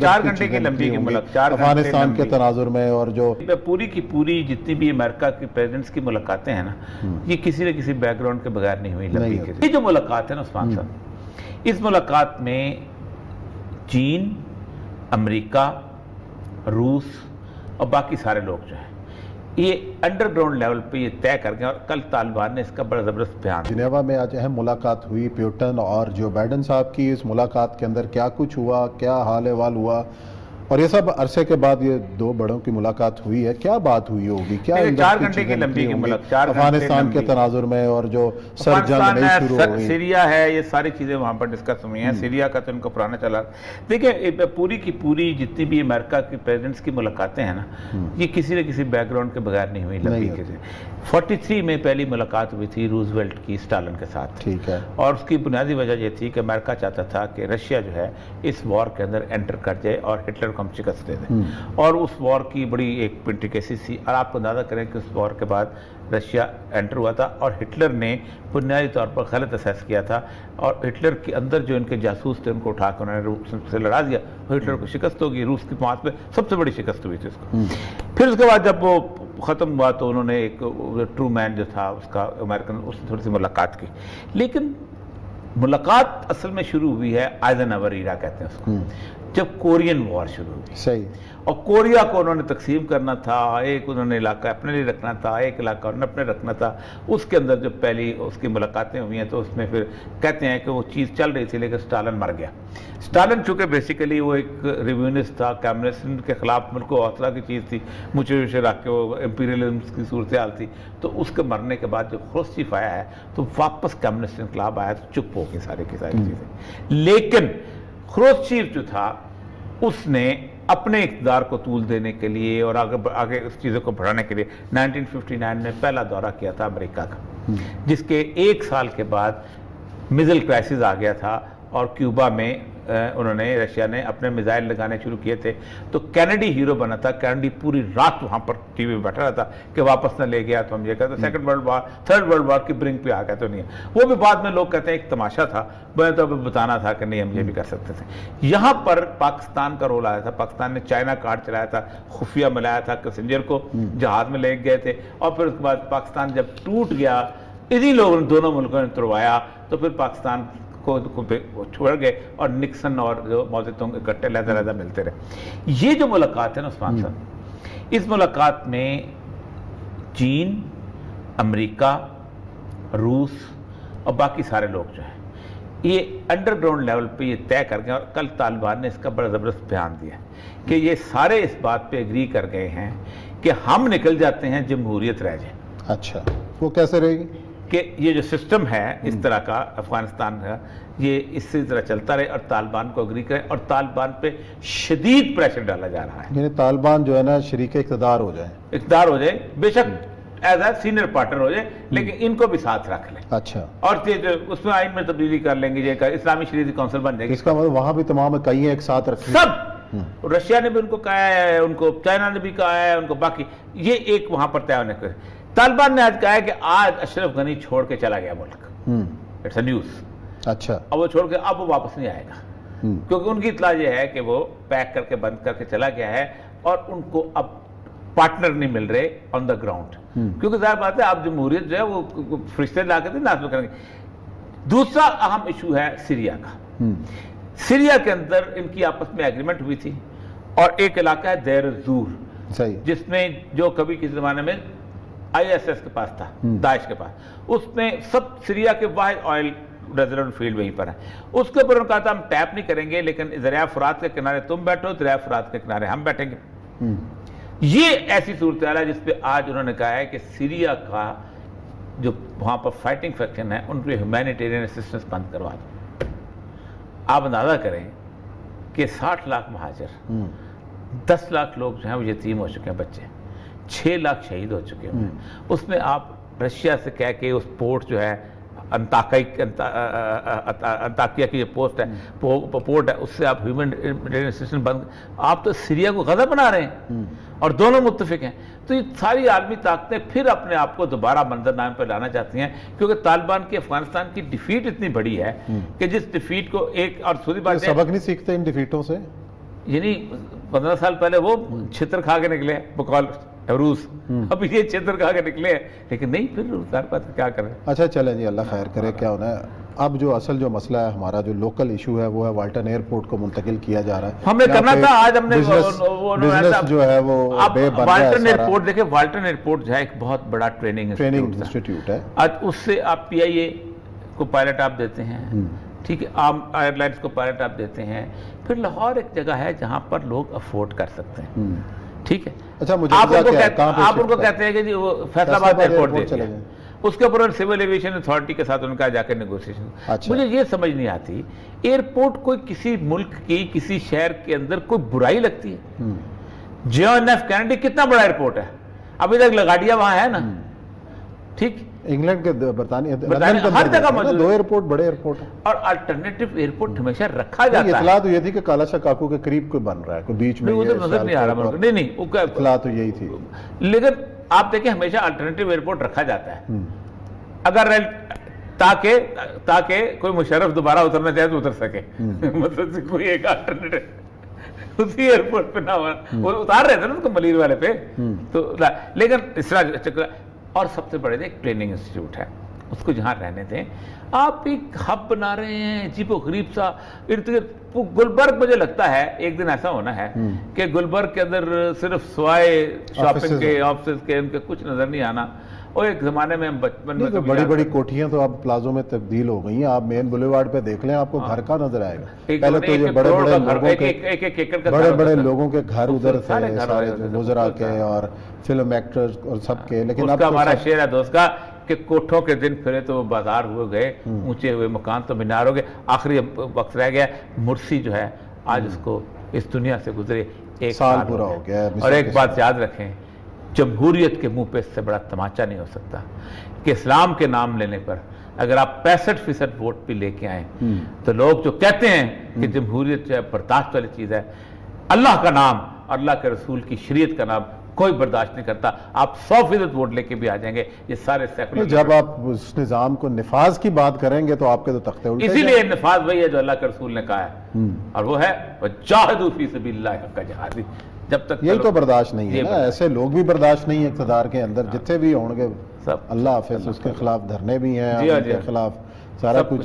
4 घंटे की लंबी मुलाकात अफगानिस्तान के तनाजुर में, और जो पूरी की पूरी जितनी भी अमेरिका के प्रेसिडेंट्स की मुलाकातें हैं ना, ये किसी न किसी बैकग्राउंड के बगैर नहीं हुई लंबी। ये जो मुलाकात है ना उस्मान साहब, इस मुलाकात में चीन, अमेरिका, रूस और बाकी सारे लोग जो हैं ये अंडरग्राउंड लेवल पे ये तय कर गए, और कल तालिबान ने इसका बड़ा ज़बरदस्त बयान। जिनेवा में आज अहम मुलाकात हुई पुतिन और जो बाइडेन साहब की। इस मुलाकात के अंदर क्या कुछ हुआ, क्या हाल अहवाल हुआ, और ये सब अरसे के बाद ये दो बड़ों की मुलाकात हुई है, क्या बात हुई होगी, क्या 4 घंटे की लंबी मुलाकात अफगानिस्तान के तनाजुर में, और जो सरजंग नहीं शुरू हुई, सीरिया है, ये सारी चीज़ें वहाँ पर डिस्कस हुई हैं। सीरिया का तो इनको पुराना चला। देखिए पूरी की पूरी जितनी भी अमेरिका के प्रेसिडेंट्स की मुलाकातें हैं ना, ये किसी न किसी बैकग्राउंड के बगैर नहीं हुई लंबी। 43 में पहली मुलाकात हुई थी रूजवेल्ट की स्टालिन के साथ, ठीक है, और उसकी बुनियादी वजह ये थी कि अमेरिका चाहता था कि रशिया जो है इस वॉर के अंदर एंटर कर जाए और हिटलर को हम शिकस्त दे दें। और उस वॉर की बड़ी एक पिंटिकेसिस थी, और आपको अंदाजा करें कि उस वॉर के बाद रशिया एंटर हुआ था और हिटलर ने बुनियादी तौर पर गलत असेस किया था, और हिटलर के अंदर जो इनके जासूस थे उनको उठाकर उन्होंने रूस से लड़ा दिया, हिटलर को शिकस्त होगी। रूस की पाँच में सबसे बड़ी शिकस्त हुई थी उसको। फिर उसके बाद जब वो ख़त्म हुआ तो उन्होंने एक ट्रू मैन जो था उसका अमेरिकन, उससे थोड़ी सी मुलाकात की। लेकिन मुलाकात असल में शुरू हुई है आइजनहवर ईरा कहते हैं उसको, जब कोरियन वॉर शुरू हुई। सही। और कोरिया को उन्होंने तकसीम करना था, एक उन्होंने इलाका अपने लिए रखना था, एक इलाका उन्होंने अपने रखना था। उसके अंदर जो पहली उसकी मुलाकातें हुई हैं तो उसमें फिर कहते हैं कि वो चीज़ चल रही थी, लेकिन स्टालिन मर गया। स्टालिन चूँकि बेसिकली वो एक रिव्यूनिस्ट था, कम्युनिस्ट के खिलाफ मुल्क को हौसला की चीज़ थी, मुझे रख के वो एम्पीरियलिज्म की सूरत हाल थी। तो उसके मरने के बाद जब ख्रुश्चेव आया है तो वापस कम्युनिस्ट इनकलाब आया, तो चुप हो गई सारी की सारी चीज़ें। लेकिन ख्रुश्चेव जो था उसने अपने इक़्तिदार को तूल देने के लिए और आगे उस चीज़ों को बढ़ाने के लिए 1959 में पहला दौरा किया था अमेरिका का, जिसके 1 साल के बाद मिसाइल क्राइसिस आ गया था और क्यूबा में उन्होंने, रशिया ने अपने मिसाइल लगाने शुरू किए थे। तो कैनेडी हीरो बना था। कैनेडी पूरी रात वहाँ पर टीवी में बैठा रहा था कि वापस न ले गया तो हम ये कहते, second world war, third world war की ब्रिंक पे आ गया तो नहीं है। वो भी बाद में लोग कहते हैं एक तमाशा था, मैं तो अभी बताना था कि नहीं हम ये भी कर सकते थे। यहाँ पर पाकिस्तान का रोल आया था। पाकिस्तान ने चाइना कार्ड चलाया था, खुफिया मिलाया था, कैसेंजर को जहाज में ले गए थे, और फिर उसके बाद पाकिस्तान जब टूट गया, इन्हीं लोगों ने, दोनों मुल्कों ने तुड़वाया, तो फिर पाकिस्तान को छोड़ गए और निक्सन और जो मौजूदों के इकट्ठे लहदा मिलते रहे। ये जो मुलाकात है ना उस्मान साहब, इस मुलाकात में चीन, अमेरिका, रूस और बाकी सारे लोग जो हैं ये अंडरग्राउंड लेवल पे ये तय कर गए, और कल तालिबान ने इसका बड़ा ज़बरदस्त बयान दिया कि ये सारे इस बात पे एग्री कर गए हैं कि हम निकल जाते हैं, जमहूरियत रह जाए। अच्छा, वो कैसे रहेगी? कि ये जो सिस्टम है इस तरह का अफगानिस्तान का, ये इसी तरह चलता रहे और तालिबान को अग्री करे, और तालिबान पे शदीद प्रेशर डाला जा रहा है। यानी तालिबान जो है ना शरीक इक़्तिदार हो जाए, बेशक एज ए सीनियर पार्टनर हो जाए, लेकिन इनको भी साथ रख ले। अच्छा। और उसमें आइन में तब्दीली कर लेंगे, इस्लामी शरीयत काउंसिल बन जाएगी। इसका मतलब वहाँ भी तमाम इकाइयाँ एक साथ रखें, सब। रशिया ने भी उनको कहा है, उनको चाइना ने भी कहा है, उनको बाकी ये एक वहाँ पर तय होने के। तालिबान ने आज कहा है कि आज अशरफ गनी छोड़ के चला गया मुल्क, इट्स अ न्यूज़। अच्छा। अब वो छोड़ के अब वो वापस नहीं आएगा, क्योंकि उनकी इतला ये है कि वो पैक करके बंद करके चला गया है, और उनको अब पार्टनर नहीं मिल रहे ऑन द ग्राउंड, क्योंकि ज़ाहिर बात है आप जमहूरियत जो है वो फरिश्ते ला के नाज़िल करेंगे। दूसरा अहम इशू है सीरिया का। सीरिया के अंदर इनकी आपस में एग्रीमेंट हुई थी, और एक इलाका है देर ज़ूर, जिसमें जो कभी किसी ज़माने में ISS के पास था, दाइश के पास, उसमें सब सीरिया के वाहिद ऑयल रेजर्व फील्ड वहीं पर है। उसके ऊपर उन्होंने कहा था हम टैप नहीं करेंगे, लेकिन दरिया फुरात के किनारे तुम बैठो, दरिया फुरात के किनारे हम बैठेंगे। ये ऐसी सूरत है जिसपे आज उन्होंने कहा है कि सीरिया का जो वहाँ पर फाइटिंग फैक्शन है उन पर ह्यूमैनिटेरियन असिस्टेंस बंद करवा दो। आप अंदाजा करें कि 60 लाख महाजर, 10 लाख लोग जो हैं वो यतीम हो चुके हैं, बच्चे 6 लाख शहीद हो चुके हैं। उसमें आप रशिया से कह के उस पोर्ट जो है अंताकिया की जो पोस्ट है, पोर्ट है, उससे आप ह्यूमैनिटेरियन असिस्टेंस बंद, आप तो सीरिया को गज़ब बना रहे हैं, और दोनों मुत्तफिक हैं। तो ये सारी आलमी ताकतें फिर अपने आप को दोबारा मंजरनामे पर लाना चाहती हैं, क्योंकि तालिबान की अफगानिस्तान की डिफीट इतनी बड़ी है कि जिस डिफीट को एक और सूदी बात, सबक नहीं सीखते इन डिफीटों से। یعنی 15 سال پہلے وہ چھتر کھا کے نکلے بقول روس، اب یہ چھتر کھا کے نکلے ہیں، لیکن نہیں پھر ظاہر بات ہے کیا کریں۔ اچھا چلیں جی، اللہ خیر کرے، کیا ہونا ہے اب جو اصل جو مسئلہ ہے ہمارا جو لوکل ایشو ہے وہ ہے والٹن ایئرپورٹ کو منتقل کیا جا رہا ہے، ہمیں کرنا تھا آج ہم نے بزنس جو ہے وہ بے بن رہا ہے والٹن ایئرپورٹ، دیکھیں والٹن ایئرپورٹ جو ہے ایک بہت بڑا ٹریننگ انسٹیٹیوٹ ہے، آج اس سے آپ پی آئی اے کو پائلٹ آپ دیتے ہیں، ٹھیک ہے، عام ایئر لائنس کو پائلٹ آپ دیتے ہیں، پھر لاہور ایک جگہ ہے جہاں پر لوگ افورڈ کر سکتے ہیں، ٹھیک ہے۔ اچھا آپ ان کو کہتے ہیں کہ جی وہ فیصل آباد ایئرپورٹ دیتے ہیں، اس کے اوپر سول ایویشن اتھارٹی کے ساتھ ان کا جا کے نیگوسیشن۔ مجھے یہ سمجھ نہیں آتی ایئرپورٹ کوئی کسی ملک کی کسی شہر کے اندر کوئی برائی لگتی ہے؟ جان ایف کینیڈی کتنا بڑا ایئرپورٹ ہے، ابھی تک لگاڈیا وہاں ہے نا، ٹھیک، انگلینڈ کے برطانیہ ہر جگہ موجود 2 ایئرپورٹ بڑے ایئرپورٹ ہیں، اور الٹرنیٹو ایئرپورٹ ہمیشہ رکھا جاتا ہے۔ اطلاع تو یہ تھی کہ کالا شاہ کاکو کے قریب کوئی بن رہا ہے، کوئی بیچ میں، ادھر نظر نہیں آ رہا، نہیں اطلاع تو یہی تھی، لیکن آپ دیکھیں ہمیشہ الٹرنیٹو ایئرپورٹ رکھا جاتا ہے، اگر تاکہ کوئی مشرف دوبارہ اترنا چاہے تو اتر سکے، مطلب کوئی ایک الٹرنیٹو اسی ایئرپورٹ پہ نہ ہوا، وہ اتار رہے تھے نا اس کو ملیر والے پہ، تو لیکن اس طرح، اور سب سے بڑے ایک ٹریننگ انسٹیٹیوٹ ہے، اس کو جہاں رہنے دیں۔ آپ ایک ہب بنا رہے ہیں عجیب و غریب سا ارد گرد۔ گلبرگ مجھے لگتا ہے ایک دن ایسا ہونا ہے کہ گلبرگ کے اندر صرف سوائے شاپنگ کے آفسز کے ان کے کچھ نظر نہیں آنا، اور ایک زمانے میں ہم بچپن میں بڑی بڑی کوٹھیاں تو اب پلازوں میں تبدیل ہو گئی ہیں، آپ مین بولیوارڈ پہ دیکھ لیں آپ کو گھر کا نظر آئے گا، پہلے تو یہ بڑے بڑے لوگوں کے گھر ادھر تھے، سارے وزراء کے اور فلم ایکٹرز اور سب کے، لیکن اب ہمارا شعر ہے دوست کا کہ کوٹھوں کے دن پھرے تو وہ بازار ہوئے گئے، اونچے ہوئے مکان تو مینار ہو گئے، آخری وقت رہ گیا مرسی جو ہے آج اس کو اس دنیا سے گزرے 1 سال پورا ہو گیا۔ اور ایک بات یاد رکھیں، جمہوریت کے منہ پہ اس سے بڑا تماچا نہیں ہو سکتا کہ اسلام کے نام لینے پر اگر آپ 65% ووٹ بھی لے کے آئیں تو لوگ جو کہتے ہیں کہ جمہوریت جو ہے برداشت والی چیز ہے، اللہ کا نام، اللہ کے رسول کی شریعت کا نام کوئی برداشت نہیں کرتا۔ آپ 100% ووٹ لے کے بھی آ جائیں گے، یہ سارے سیکولر، جب آپ اس نظام کو نفاذ کی بات کریں گے تو آپ کے تو تختے الٹے، اسی لیے نفاذ وہی ہے جو اللہ کے رسول نے کہا ہے، اور وہ ہے وَجَاهِدُوا فِي سَبِيلِ اللَّهِ حَقَّ جِهَادِهِ۔ جب تک یہی تو برداشت نہیں ہے نا، ایسے لوگ بھی برداشت نہیں ہے اقتدار کے اندر، جتنے بھی ہوں گے، اللہ حافظ، اس کے خلاف دھرنے بھی ہیں، ان کے خلاف سارا کچھ